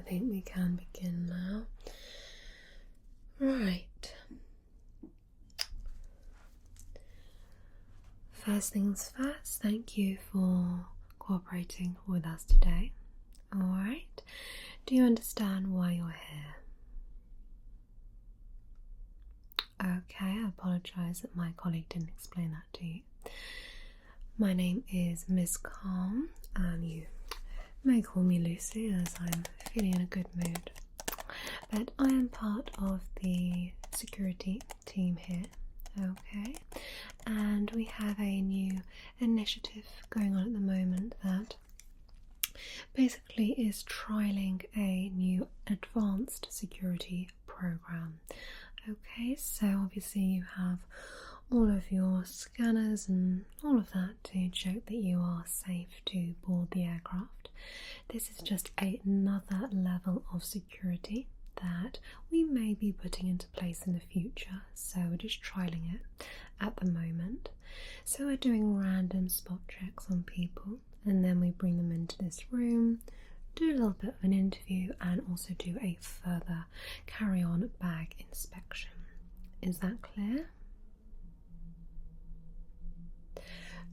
think we can begin now. Right. First things first, thank you for cooperating with us today. Alright. Do you understand why you're here? Okay, I apologise that my colleague didn't explain that to you. My name is Miss Calm, and you may call me Lucy as I'm feeling in a good mood. But I am part of the security team here, okay? And we have a new initiative going on at the moment that basically is trialling a new advanced security program. Okay, so obviously you have all of your scanners and all of that to check that you are safe to board the aircraft. This is just another level of security that we may be putting into place in the future, so we're just trialling it at the moment. So we're doing random spot checks on people, and then we bring them into this room, do a little bit of an interview, and also do a further carry-on bag inspection. Is that clear?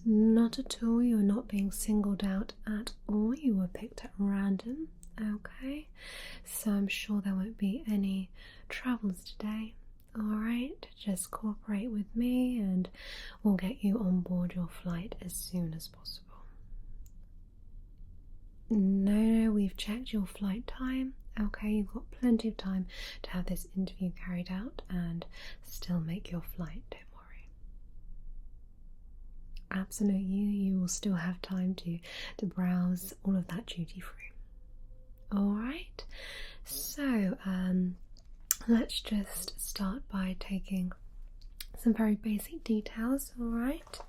Not at all, you're not being singled out at all, you were picked at random, okay? So I'm sure there won't be any troubles today, alright? Just cooperate with me and we'll get you on board your flight as soon as possible. No, we've checked your flight time. Okay, you've got plenty of time to have this interview carried out and still make your flight, don't worry. Absolutely, you will still have time to browse all of that duty free. Alright, so let's just start by taking some very basic details, alright?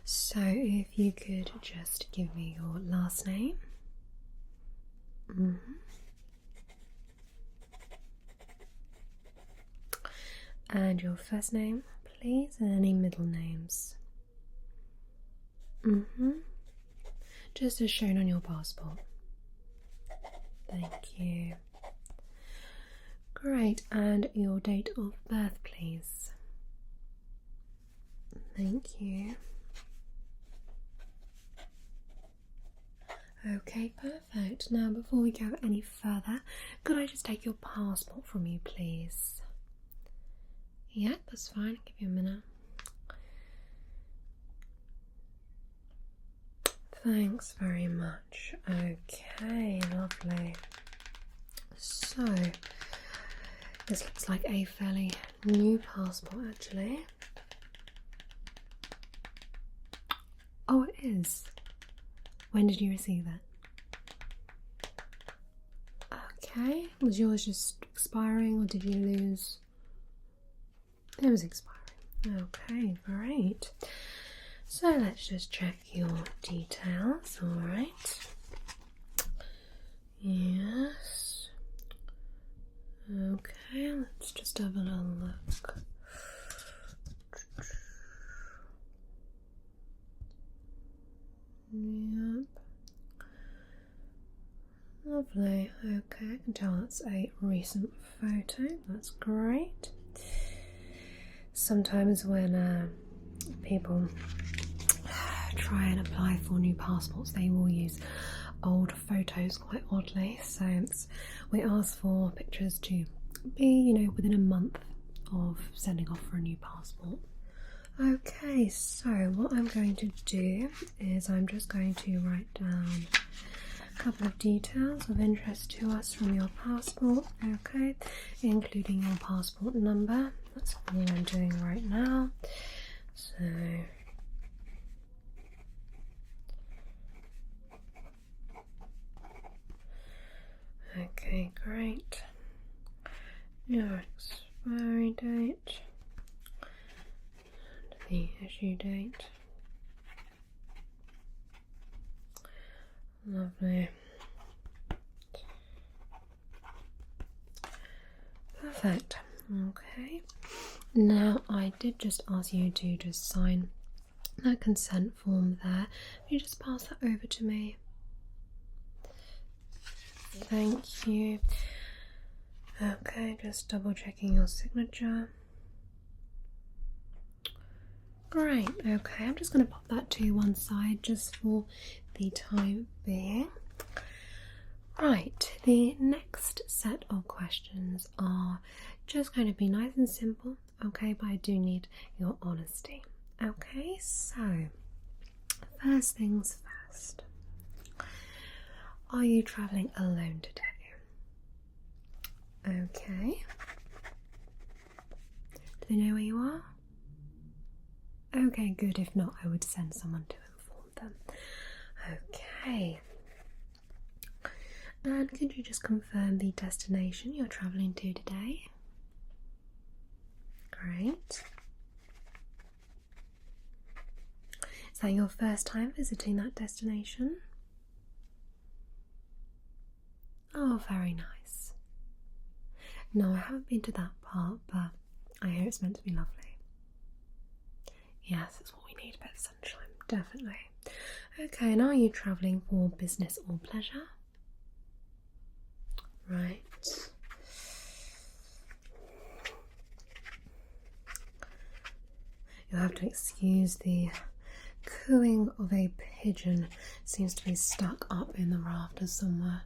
So if you could just give me your last name. And your first name, please, and any middle names. Just as shown on your passport. Thank you. Great, and your date of birth, please. Thank you. Okay, perfect. Now, before we go any further, could I just take your passport from you, please? Yeah, that's fine. I'll give you a minute. Thanks very much. Okay, lovely. So, this looks like a fairly new passport, actually. Oh, it is. When did you receive it? Okay, was yours just expiring or did you lose? It was expiring. Okay, great. So let's just check your details, alright. Yes. Okay, let's just have a little look. Yep. Lovely. Okay, I can tell that's a recent photo. That's great. Sometimes when people try and apply for new passports, they will use old photos quite oddly. So we ask for pictures to be, within a month of sending off for a new passport. Okay, so what I'm going to do is I'm just going to write down a couple of details of interest to us from your passport, okay, including your passport number. That's all I'm doing right now. So, okay, great. Your expiry date. The issue date. Lovely. Perfect. Okay. Now I did just ask you to just sign that consent form there. Can you just pass that over to me? thank you. Okay, just double checking your signature. Great, okay, I'm just going to pop that to one side just for the time being. Right, the next set of questions are just going to be nice and simple, okay, but I do need your honesty. Okay, so first things first. Are you travelling alone today? Okay. Do they know where you are? Okay, good. If not, I would send someone to inform them. Okay. And could you just confirm the destination you're travelling to today? Great. Is that your first time visiting that destination? Oh, very nice. No, I haven't been to that part, but I hear it's meant to be lovely. Yes, it's what we need, a bit of sunshine, definitely. Okay, and are you travelling for business or pleasure? Right. You'll have to excuse the cooing of a pigeon. It seems to be stuck up in the rafters somewhere.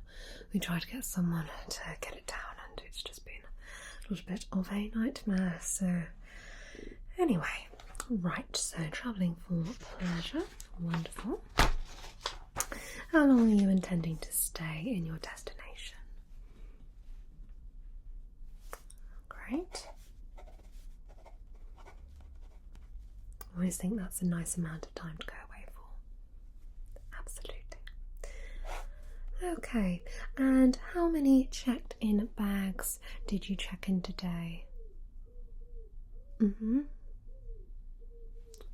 We tried to get someone to get it down and it's just been a little bit of a nightmare. So anyway, right, so travelling for pleasure, wonderful. How long are you intending to stay in your destination? Great. I always think that's a nice amount of time to go away for. Absolutely. Okay, and how many checked-in bags did you check in today?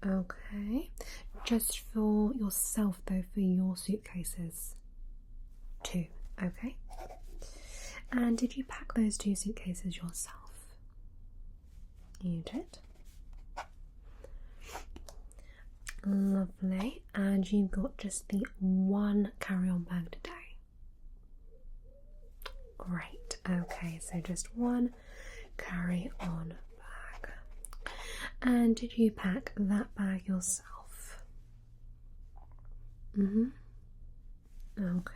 Okay. Just for yourself though, for your suitcases? 2, okay. And did you pack those 2 suitcases yourself? You did. Lovely. And you've got just the 1 carry-on bag today? Great. Okay, so just 1 carry-on bag. And did you pack that bag yourself? Okay.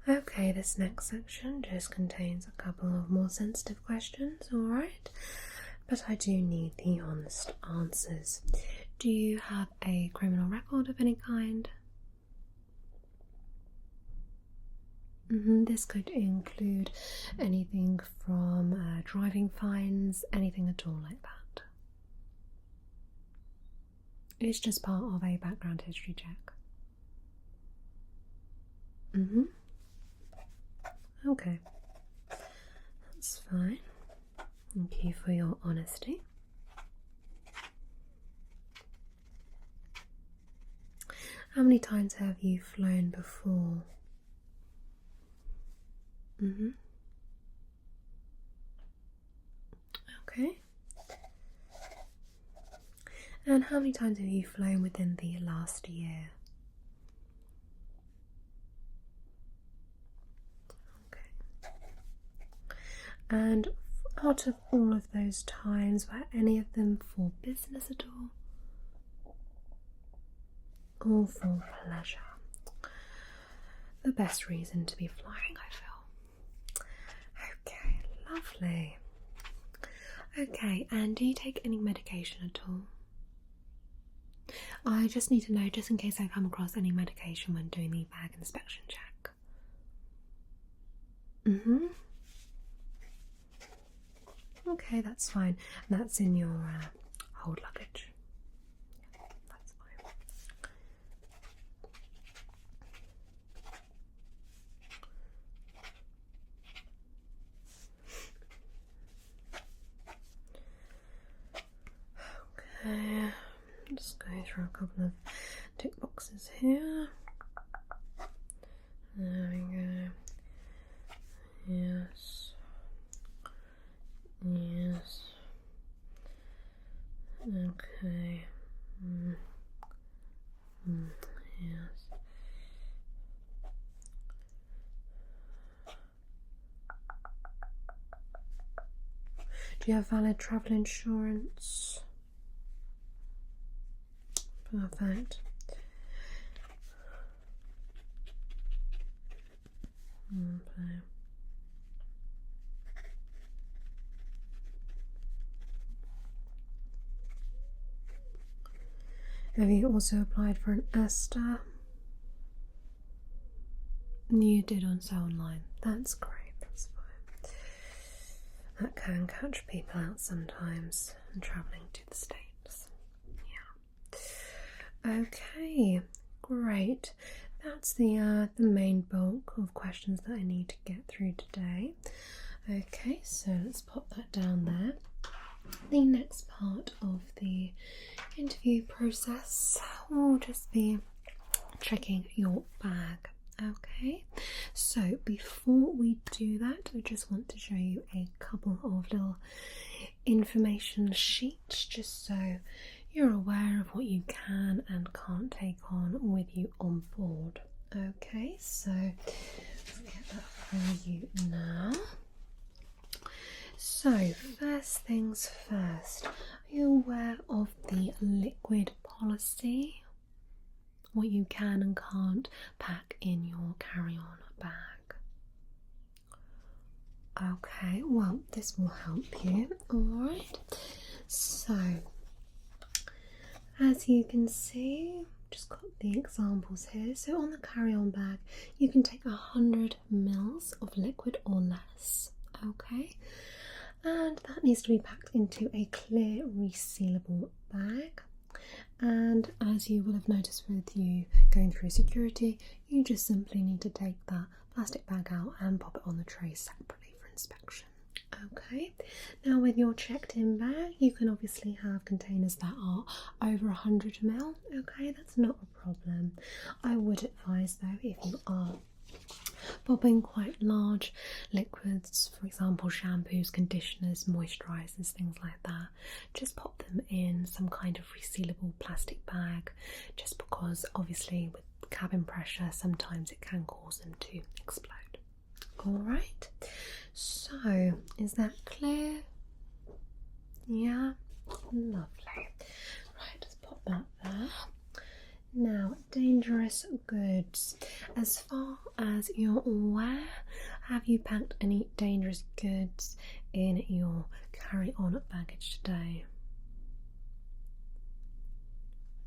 Okay, this next section just contains a couple of more sensitive questions, alright? But I do need the honest answers. Do you have a criminal record of any kind? This could include anything from driving fines, anything at all like that. It's just part of a background history check. Okay, that's fine. Thank you for your honesty. How many times have you flown before? Okay. And how many times have you flown within the last year? Okay. And out of all of those times, were any of them for business at all? All for pleasure. The best reason to be flying, I feel. Okay, lovely. Okay, and do you take any medication at all? I just need to know, just in case I come across any medication when doing the bag inspection check. Okay, that's fine. That's in your hold luggage. That's fine. Okay, just going through a couple of tick boxes here. There we go. Yes. Yes. Okay. Yes. Do you have valid travel insurance? Perfect. Okay. Have you also applied for an ESTA? You did on So Online. That's great, that's fine. That can catch people out sometimes and travelling to the States. Yeah. Okay, great. That's the main bulk of questions that I need to get through today. Okay, so let's pop that down there. The next part of the interview process will just be checking your bag. Okay, so before we do that, I just want to show you a couple of little information sheets just so you're aware of what you can and can't take on with you on board. Okay, so let's get that for you now. So, first things first, are you aware of the liquid policy? What you can and can't pack in your carry-on bag? Okay, well, this will help you, alright? So, as you can see, just got the examples here. So on the carry-on bag, you can take 100 mils of liquid or less, okay? And that needs to be packed into a clear resealable bag. And as you will have noticed with you going through security, you just simply need to take that plastic bag out and pop it on the tray separately for inspection. Okay, now with your checked in bag, you can obviously have containers that are over 100 ml. Okay, that's not a problem. I would advise though, if you are popping quite large liquids, for example shampoos, conditioners, moisturisers, things like that, just pop them in some kind of resealable plastic bag, just because obviously with cabin pressure sometimes it can cause them to explode. Alright, so is that clear? Yeah, lovely. Right, just pop that there. Now, dangerous goods. As far as you're aware, have you packed any dangerous goods in your carry-on baggage today?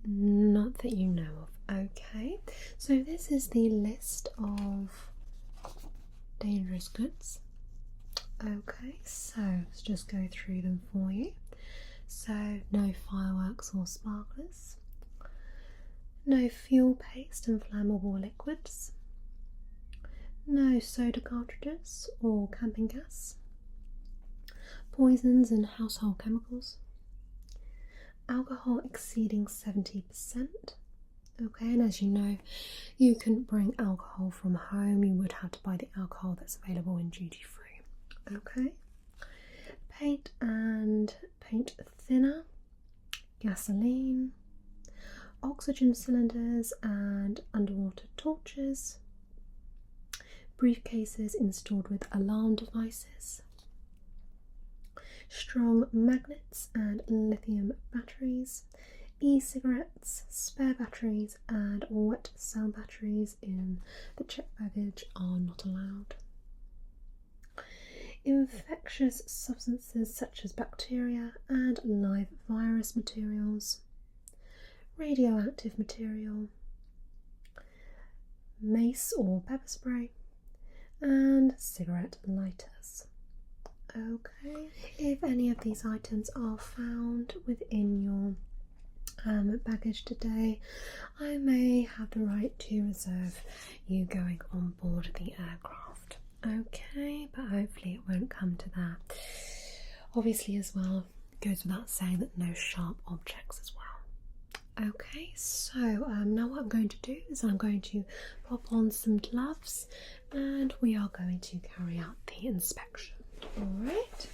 Not that you know of. Okay, so this is the list of dangerous goods. Okay, so let's just go through them for you. So, no fireworks or sparklers. No fuel paste and flammable liquids. No soda cartridges or camping gas. Poisons and household chemicals. Alcohol exceeding 70%. Okay, and as you know, you couldn't bring alcohol from home. You would have to buy the alcohol that's available in duty free. Okay. Paint and paint thinner. Gasoline. Oxygen cylinders and underwater torches, briefcases installed with alarm devices, strong magnets and lithium batteries, e-cigarettes, spare batteries and wet cell batteries in the checked baggage are not allowed. Infectious substances such as bacteria and live virus materials, radioactive material, mace or pepper spray, and cigarette lighters. Okay, if any of these items are found within your baggage today, I may have the right to reserve you going on board the aircraft. Okay, but hopefully it won't come to that. Obviously as well, it goes without saying that no sharp objects as well. Okay, so now what I'm going to do is I'm going to pop on some gloves and we are going to carry out the inspection. Alright.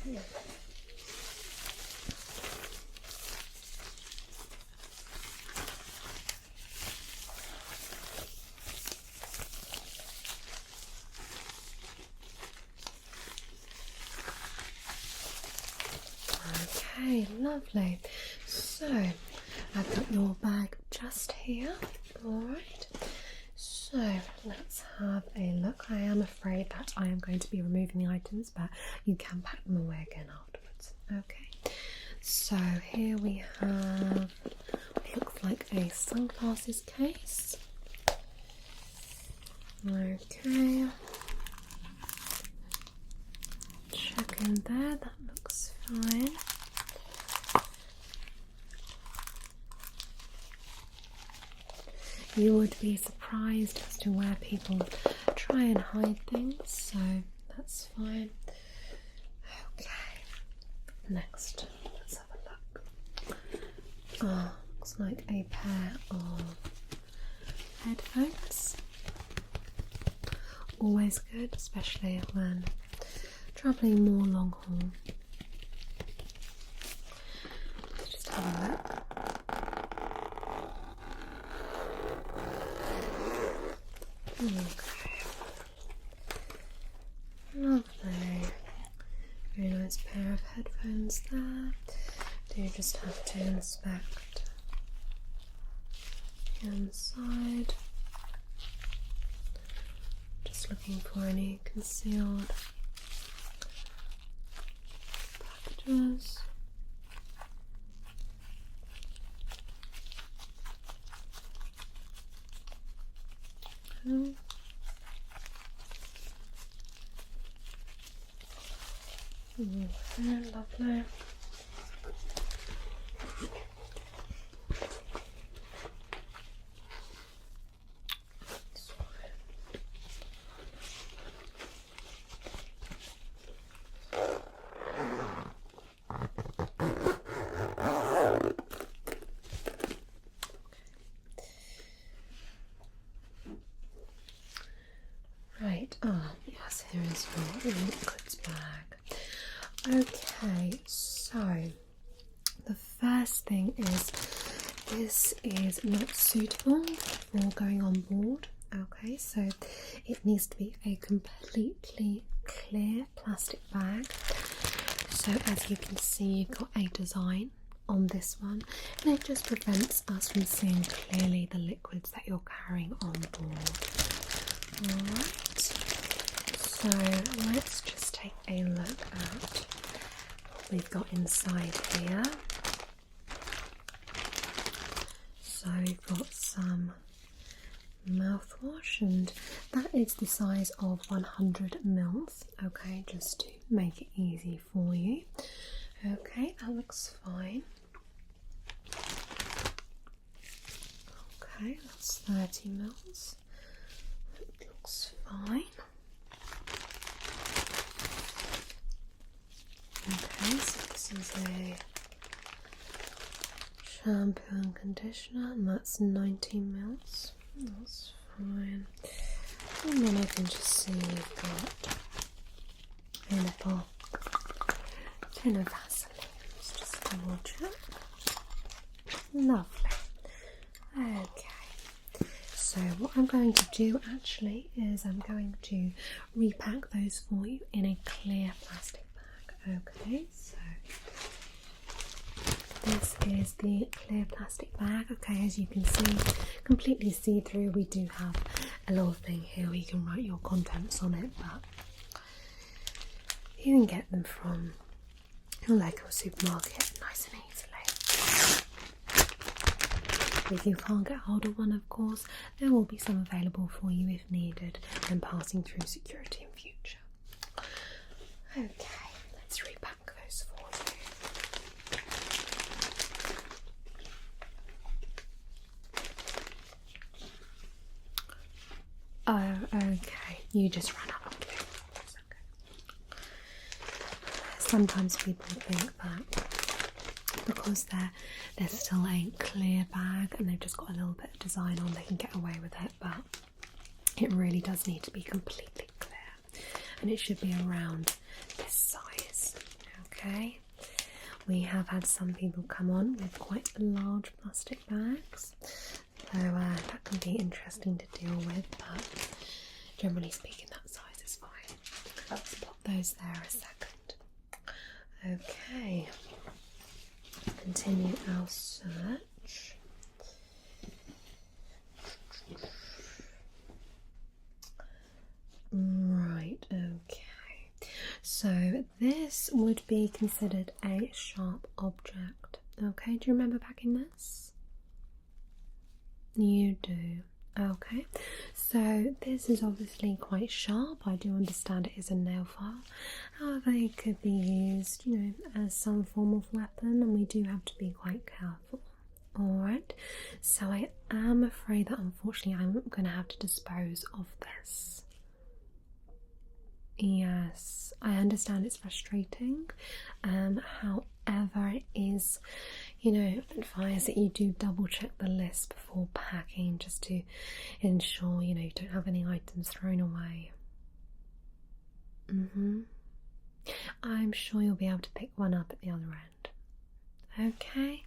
Okay, lovely. So, I've got your bag just here. Alright. So, let's have a look. I am afraid that I am going to be removing the items, but you can pack them away again afterwards. Okay. So, here we have what looks like a sunglasses case. Okay. Check in there, that looks fine. You would be surprised as to where people try and hide things, so that's fine. Okay, next, let's have a look. Oh, looks like a pair of headphones. Always good, especially when travelling more long haul. Let's just have a look. Okay. Lovely. Very nice pair of headphones there. Do you just have to inspect the inside? Just looking for any concealed packages. Okay. Okay, lovely. Right, yes, here is your liquids bag. Okay, so the first thing is this is not suitable for going on board. Okay, so it needs to be a completely clear plastic bag. So as you can see, you've got a design on this one, and it just prevents us from seeing clearly the liquids that you're carrying on board. Alright, so let's just take a look at what we've got inside here. So we've got some mouthwash, and that is the size of 100 mils. Okay, just to make it easy for you. Okay, that looks fine. Okay, that's 30 mils. It looks fine. Okay, so this is a shampoo and conditioner, and that's 90 mils. That's fine. And then I can just see you've got a little tin of Vaseline. Let's just double check. Lovely. Okay. So what I'm going to do actually is I'm going to repack those for you in a clear plastic bag. Okay, so this is the clear plastic bag. Okay, as you can see, completely see-through. We do have a little thing here where you can write your contents on it, but you can get them from your local supermarket nice and easily. If you can't get hold of one, of course, there will be some available for you if needed and passing through security in future. Okay, let's repack those for you. Oh, okay, you just ran out of it. Okay. Sometimes people think that because they're still a clear bag and they've just got a little bit of design on, they can get away with it, but it really does need to be completely clear, and it should be around this size. Okay, we have had some people come on with quite large plastic bags, so that can be interesting to deal with, but generally speaking that size is fine. Let's pop those there a second. Okay, continue our search. Right, okay. So this would be considered a sharp object. Okay, do you remember packing this? You do. Okay, so this is obviously quite sharp. I do understand it is a nail file. However, it could be used, as some form of weapon, and we do have to be quite careful. Alright, so I am afraid that unfortunately I'm going to have to dispose of this. Yes, I understand it's frustrating. However, it is, advised that you do double check the list before packing just to ensure, you don't have any items thrown away. I'm sure you'll be able to pick one up at the other end. Okay,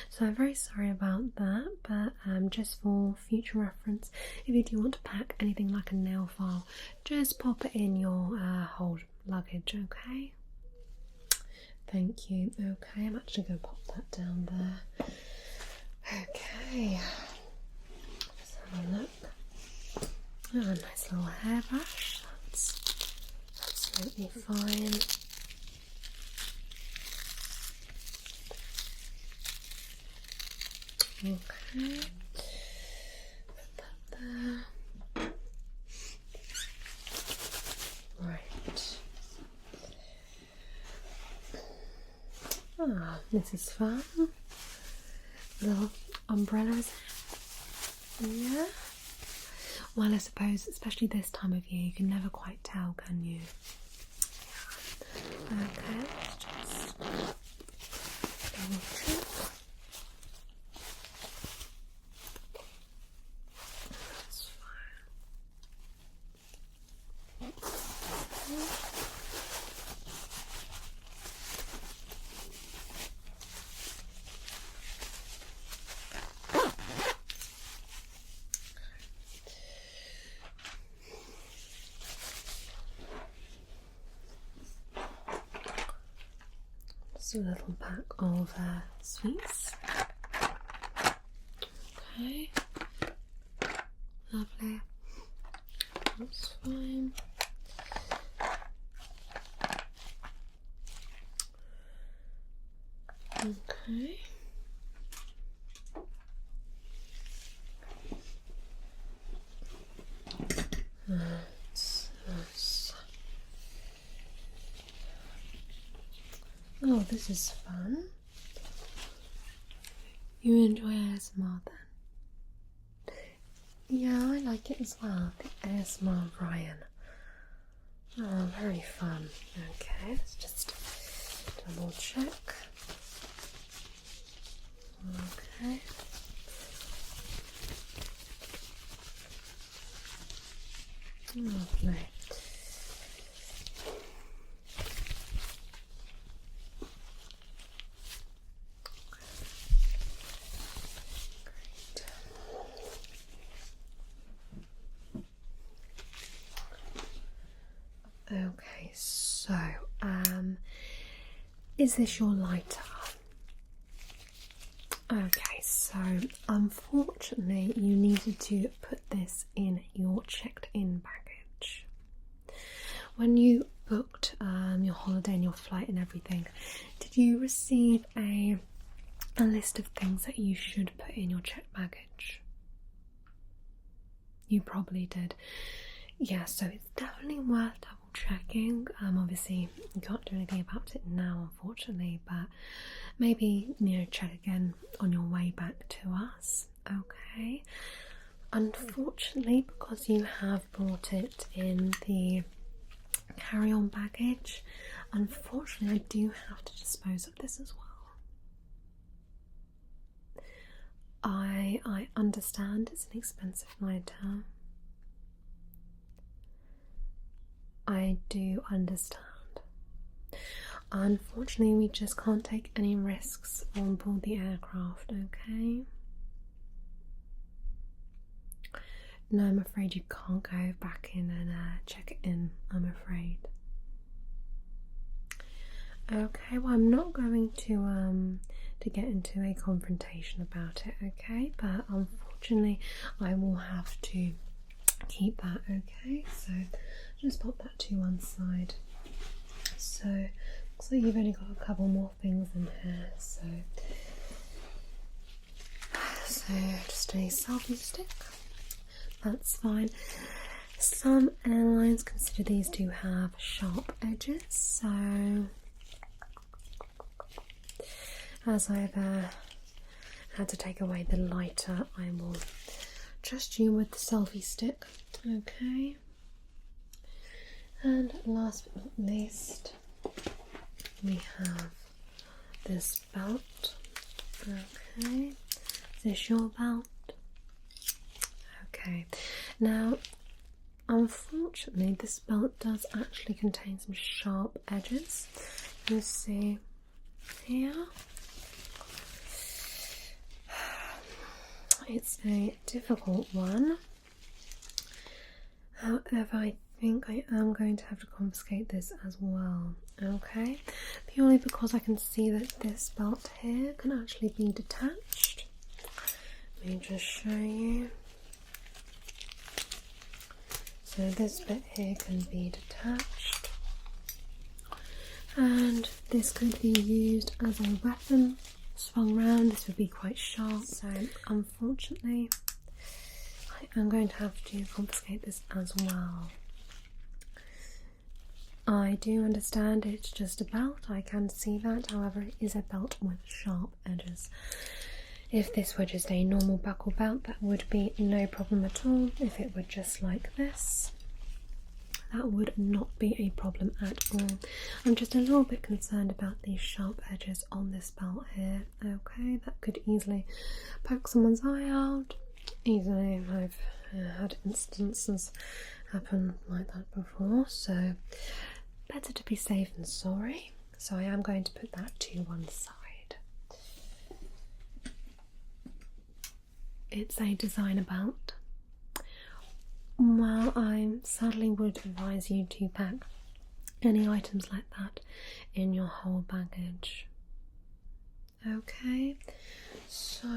so I'm very sorry about that, but just for future reference, if you do want to pack anything like a nail file, just pop it in your hold luggage, okay? Thank you. Okay, I'm actually going to pop that down there. Okay, let's have a look. Oh, a nice little hairbrush. That's absolutely fine. Okay, put that there. Right. Ah, this is fun. Little umbrellas. Yeah. Well, I suppose, especially this time of year, you can never quite tell, can you? Okay, let's just double check. That's fine. Just a little pack of sweets. Okay, lovely. That's fine. Okay. Oh, this is fun. You enjoy ASMR then? Yeah, I like it as well. The ASMR of Ryan. Oh, very fun. Okay, let's just double check. Okay. Lovely. Okay, so is this your lighter? Okay, so unfortunately you needed to put this in your checked-in baggage. When you booked your holiday and your flight and everything, did you receive a list of things that you should put in your checked baggage? You probably did. Yeah, so it's definitely worth double checking. Obviously you can't do anything about it now, unfortunately, but maybe check again on your way back to us. Okay. Unfortunately, because you have brought it in the carry-on baggage, unfortunately I do have to dispose of this as well. I understand it's an expensive lighter. I do understand. Unfortunately, we just can't take any risks on board the aircraft, okay? No, I'm afraid you can't go back in and check it in, I'm afraid. Okay, well, I'm not going to get into a confrontation about it, okay? But unfortunately, I will have to keep that, okay? So just pop that to one side. So looks like you've only got a couple more things in here, so just a selfie stick. That's fine. Some airlines consider these to have sharp edges, so as I've had to take away the lighter, I will trust you with the selfie stick, okay? And last but not least, we have this belt, okay? Is this your belt? Okay, now unfortunately this belt does actually contain some sharp edges. You see here, it's a difficult one. However, I think I am going to have to confiscate this as well, okay? Purely because I can see that this belt here can actually be detached. Let me just show you. So this bit here can be detached, and this could be used as a weapon. Swung round, this would be quite sharp, so unfortunately I am going to have to confiscate this as well. I do understand it's just a belt, I can see that, however it is a belt with sharp edges. If this were just a normal buckle belt, that would be no problem at all. If it were just like this, that would not be a problem at all. I'm just a little bit concerned about these sharp edges on this belt here, okay? That could easily poke someone's eye out. Easily, I've had instances happen like that before, so better to be safe than sorry. So I am going to put that to one side. It's a designer belt. Well, I sadly would advise you to pack any items like that in your whole baggage. Okay, so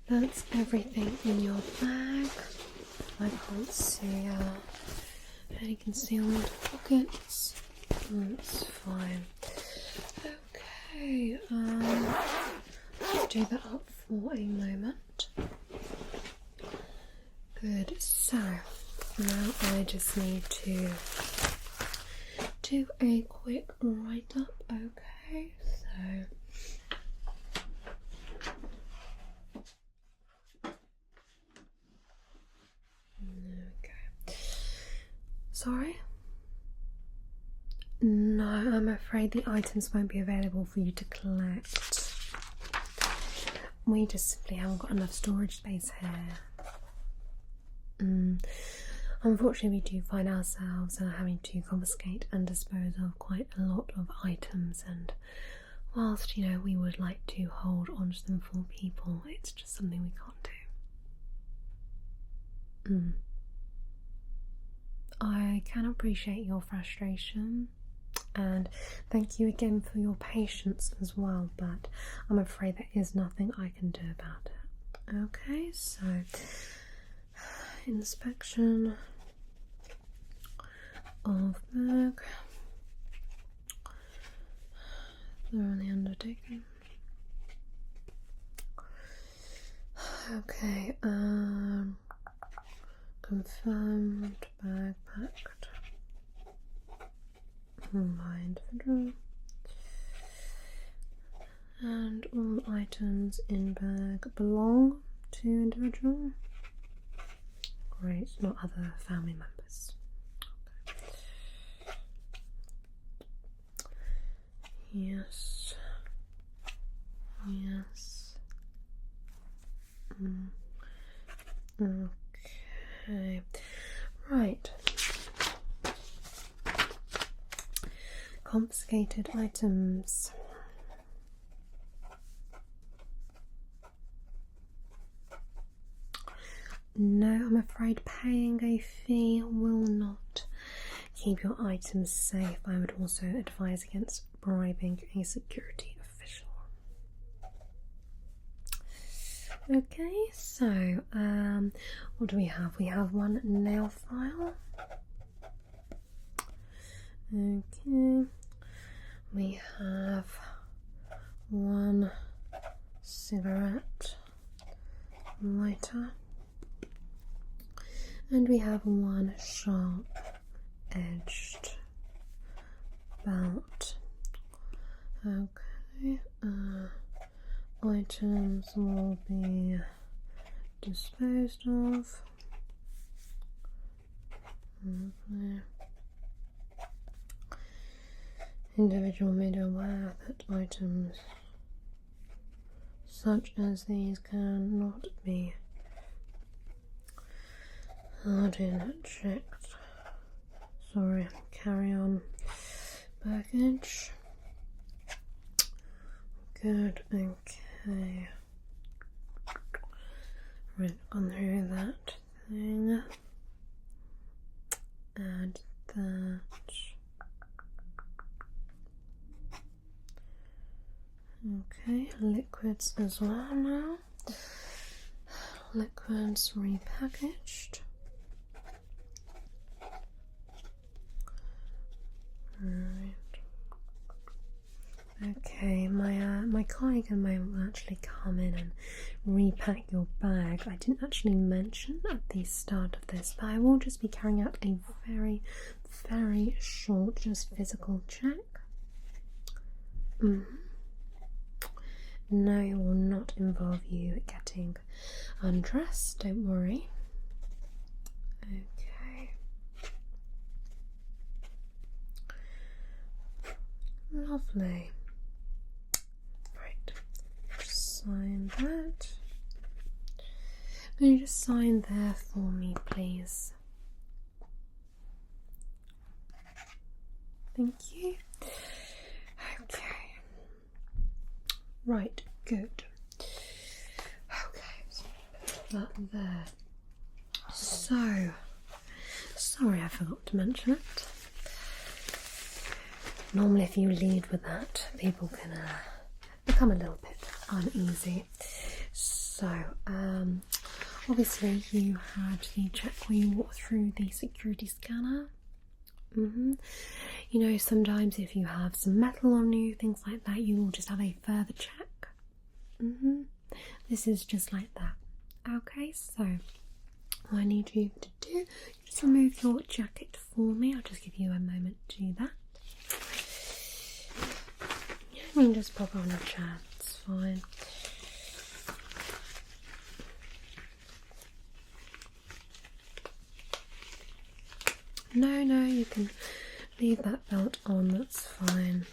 that's everything in your bag. I can't see any concealment pockets. That's fine. Okay, let's do that up for a moment. Good, so now I just need to do a quick write-up, okay? Okay. Sorry? No, I'm afraid the items won't be available for you to collect. We just simply haven't got enough storage space here. Unfortunately, we do find ourselves having to confiscate and dispose of quite a lot of items, and whilst, you know, we would like to hold onto them for people, it's just something we can't do. I can appreciate your frustration, and thank you again for your patience as well, but I'm afraid there is nothing I can do about it. Okay, so inspection of bag thoroughly undertaken. Okay, confirmed bag packed by individual, and all items in bag belong to individual. Great, not other family members. Okay. Yes. Yes. Okay. Right. Confiscated items. No, I'm afraid paying a fee will not keep your items safe, I would also advise against bribing a security official. Okay, so what do we have? We have one nail file. Okay, we have one cigarette lighter, and we have one sharp edged belt. Okay, items will be disposed of. Okay. Individual made aware that items such as these cannot be hardly checked. Sorry, carry on. Baggage. Good, okay. Right, gone through that thing. Add that. Okay, liquids as well now. Liquids repackaged. Right. Okay, my colleague and I will actually come in and repack your bag. I didn't actually mention at the start of this, but I will just be carrying out a very, very short, just physical check. No, it will not involve you getting undressed, don't worry. Okay. Lovely. Right, just sign that. Can you just sign there for me, please? Thank you. Okay. Right, good. Okay, so put that there. So, sorry I forgot to mention it. Normally if you lead with that, people can become a little bit uneasy. So, obviously you had the check where you walked through the security scanner. You know, sometimes if you have some metal on you, things like that, you will just have a further check. This is just like that. Okay, so what I need you to do, just remove your jacket for me. I'll just give you a moment to do that. You can just pop it on your chair, it's fine. No, you can leave that belt on, that's fine.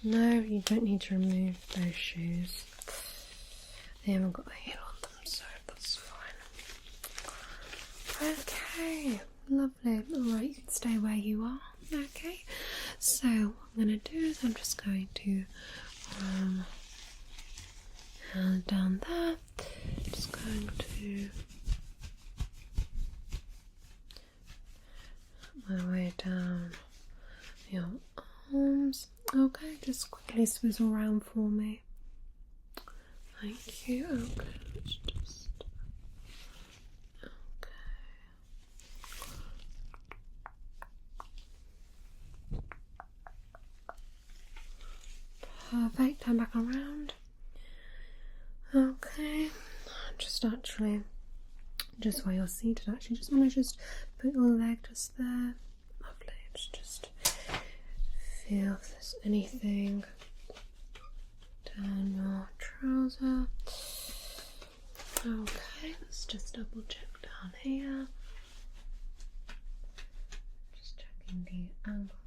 No, you don't need to remove those shoes. They haven't got a heel on them, so that's fine. Okay, lovely. Alright, you can stay where you are. Okay, so what I'm going to do is I'm just going to hand down there. Just going to my way down your arms. Okay, just quickly swizzle around for me. Thank you. Okay, let's just. Okay. Perfect. Turn back around. Okay. Just while you're seated, actually, just want to just put your leg just there. Lovely. Just feel if there's anything down your trouser. Okay, let's just double check down here. Just checking the ankle.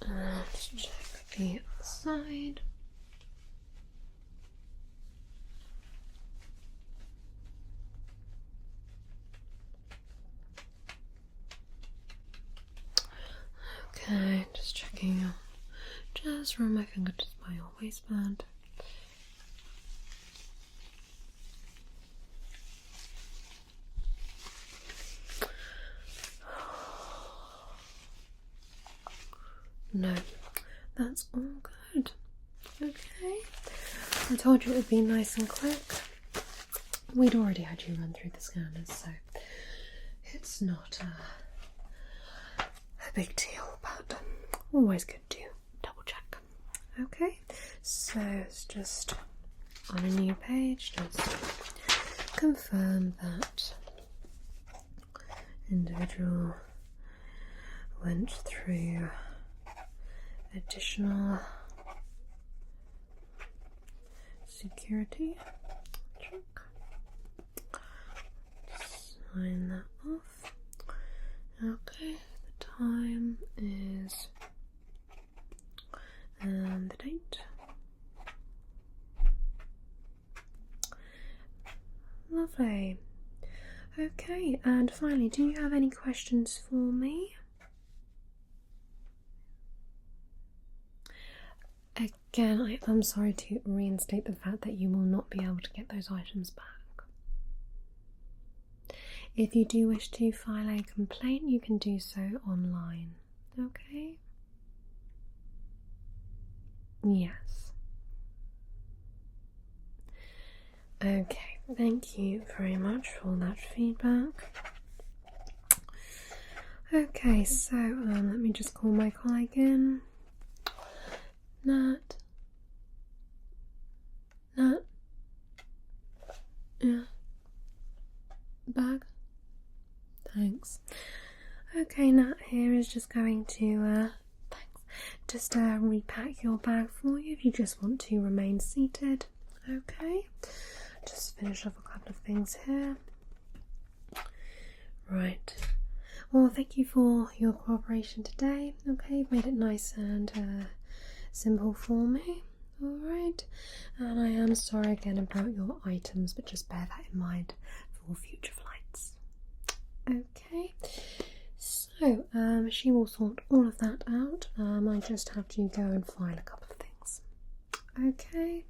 Let's check the other side. Okay, just checking your. Just run my finger just by your waistband. No, that's all good. Okay, I told you it would be nice and quick. We'd already had you run through the scanners, so it's not a big deal, but always good to double check. Okay, so it's just on a new page, just confirm that individual went through additional security check. Sign that off. Okay, the time is and the date. Lovely. Okay, and finally, do you have any questions for me? Again, I'm sorry to reinstate the fact that you will not be able to get those items back. If you do wish to file a complaint, you can do so online. Okay? Yes. Okay, thank you very much for that feedback. Okay, so let me just call my colleague in. Nat. Yeah. Bag. Thanks. Okay, Nat here is just going to repack your bag for you if you just want to remain seated. Okay. Just finish off a couple of things here. Right. Well, thank you for your cooperation today. Okay, you've made it nice and simple for me. Alright. And I am sorry again about your items, but just bear that in mind for future flights. Okay. So, she will sort all of that out. I just have to go and file a couple of things. Okay.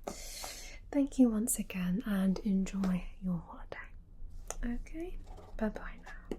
Thank you once again and enjoy your holiday. Okay. Bye bye now.